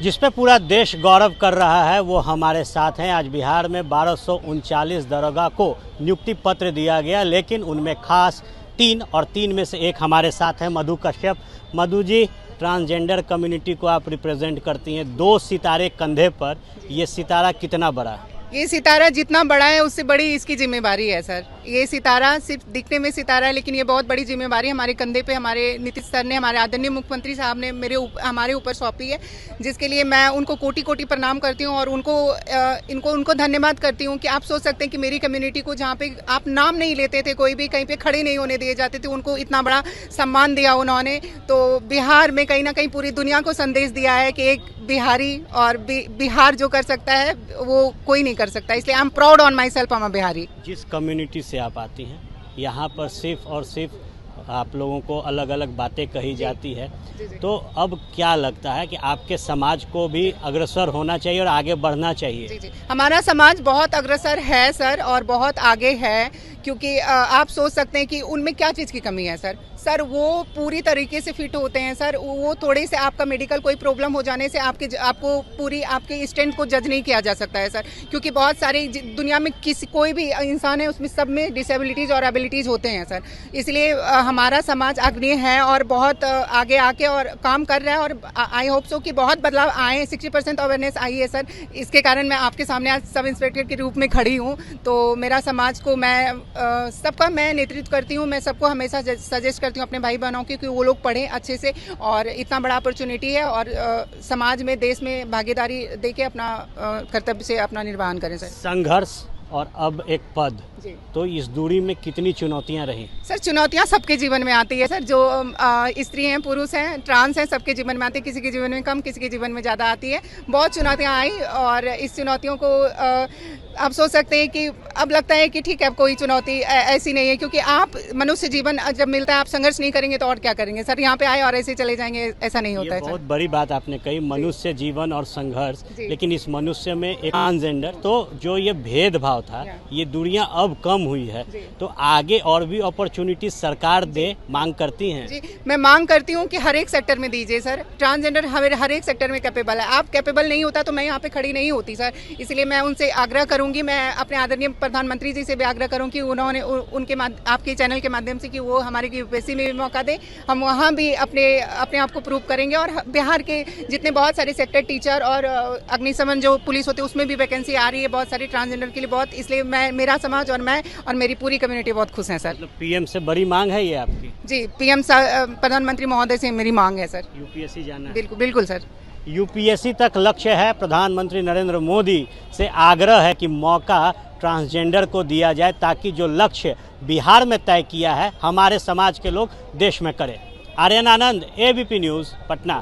जिस पे पूरा देश गौरव कर रहा है वो हमारे साथ हैं। आज बिहार में 1239 दरोगा को नियुक्ति पत्र दिया गया, लेकिन उनमें खास 3 और 3 में से एक हमारे साथ हैं मधु कश्यप। मधु जी, ट्रांसजेंडर कम्युनिटी को आप रिप्रेजेंट करती हैं, 2 सितारे कंधे पर, ये सितारा कितना बड़ा है? ये सितारा जितना बड़ा है उससे बड़ी इसकी जिम्मेवारी है सर। ये सितारा सिर्फ दिखने में सितारा है, लेकिन ये बहुत बड़ी जिम्मेवारी हमारे कंधे पे हमारे नीतीश सर ने, हमारे आदरणीय मुख्यमंत्री साहब ने हमारे ऊपर सौंपी है, जिसके लिए मैं उनको कोटि कोटि प्रणाम करती हूँ और उनको धन्यवाद करती हूँ कि आप सोच सकते हैं कि मेरी कम्युनिटी को जहाँ पे आप नाम नहीं लेते थे, कोई भी कहीं पे खड़े नहीं होने दिए जाते थे, उनको इतना बड़ा सम्मान दिया उन्होंने। तो बिहार में कहीं ना कहीं पूरी दुनिया को संदेश दिया है कि एक बिहारी और बिहार जो कर सकता है वो कोई नहीं कर सकता। इसलिए I am proud on my self, I am Bihari. जिस कम्युनिटी से आप आती हैं, यहाँ पर सिर्फ और सिर्फ आप लोगों को अलग अलग बातें कही जाती है, तो अब क्या लगता है कि आपके समाज को भी अग्रसर होना चाहिए और आगे बढ़ना चाहिए? जी, हमारा समाज बहुत अग्रसर है सर और बहुत आगे है, क्योंकि आप सोच सकते हैं कि उनमें क्या चीज़ की कमी है सर वो पूरी तरीके से फिट होते हैं सर। वो थोड़े से आपका मेडिकल कोई प्रॉब्लम हो जाने से आपको पूरी आपके स्टैंड को जज नहीं किया जा सकता है सर, क्योंकि बहुत सारी दुनिया में कोई भी इंसान है उसमें सब में डिसेबिलिटीज़ और एबिलिटीज़ होते हैं सर। इसलिए हमारा समाज अग्रणी है और बहुत आगे आके और काम कर रहा है, और आई होप सो कि बहुत बदलाव आए। 60% अवेयरनेस आई है सर, इसके कारण मैं आपके सामने आज सब इंस्पेक्टर के रूप में खड़ी हूँ। तो मेरा समाज को सबका मैं नेतृत्व करती हूँ, मैं सबको हमेशा सजेस्ट करती हूँ अपने भाई बहनों की कि वो लोग पढ़ें अच्छे से, और इतना बड़ा अपॉर्चुनिटी है और समाज में, देश में भागीदारी देके अपना कर्तव्य से अपना निर्वहन करें सर। संघर्ष और अब एक पद, तो इस दूरी में कितनी चुनौतियां रही? सर चुनौतियां सबके जीवन में आती है सर, जो स्त्री हैं, पुरुष हैं, ट्रांस हैं, सबके जीवन में आती है। किसी के जीवन में कम, किसी के जीवन में ज़्यादा आती है। बहुत चुनौतियां आई और इस चुनौतियों को आप सोच सकते हैं कि अब लगता है कि ठीक है, अब कोई चुनौती ऐसी नहीं है, क्योंकि आप मनुष्य जीवन जब मिलता है आप संघर्ष नहीं करेंगे तो और क्या करेंगे सर? यहाँ पे आए और ऐसे चले जाएंगे, ऐसा नहीं होता है। बहुत बड़ी बात आपने कही, मनुष्य जीवन और संघर्ष, लेकिन इस मनुष्य में एक ट्रांसजेंडर, तो जो ये भेदभाव था, ये दूरियां अब कम हुई है, तो आगे और भी अपॉर्चुनिटी सरकार दे, मांग करती हैं? जी, मैं मांग करती हूँ कि हर एक सेक्टर में दीजिए सर। ट्रांसजेंडर हर एक सेक्टर में कैपेबल है। आप कैपेबल नहीं होता तो मैं यहाँ पे खड़ी नहीं होती सर। इसलिए मैं उनसे आग्रह करूंगी, मैं अपने आदरणीय प्रधानमंत्री जी से भी आग्रह करूँ कि उन्होंने आपके चैनल के माध्यम से कि वो हमारे यूपीएससी में भी मौका दे, हम वहाँ भी अपने आप को प्रूव करेंगे। और बिहार के जितने बहुत सारे सेक्टर, टीचर और अग्निशमन जो पुलिस होते हैं, उसमें भी वैकेंसी आ रही है बहुत सारी ट्रांसजेंडर के लिए बहुत। इसलिए मेरा समाज और मैं और मेरी पूरी कम्युनिटी बहुत खुश है सर। पीएम से बड़ी मांग है ये आपकी? जी, पीएम प्रधानमंत्री महोदय से मेरी मांग है सर। यूपीएससी जाना है? बिल्कुल सर, यूपीएससी तक लक्ष्य है। प्रधानमंत्री नरेंद्र मोदी से आग्रह है कि मौका ट्रांसजेंडर को दिया जाए, ताकि जो लक्ष्य बिहार में तय किया है हमारे समाज के लोग देश में करें। आर्यन आनंद, एबीपी न्यूज़, पटना।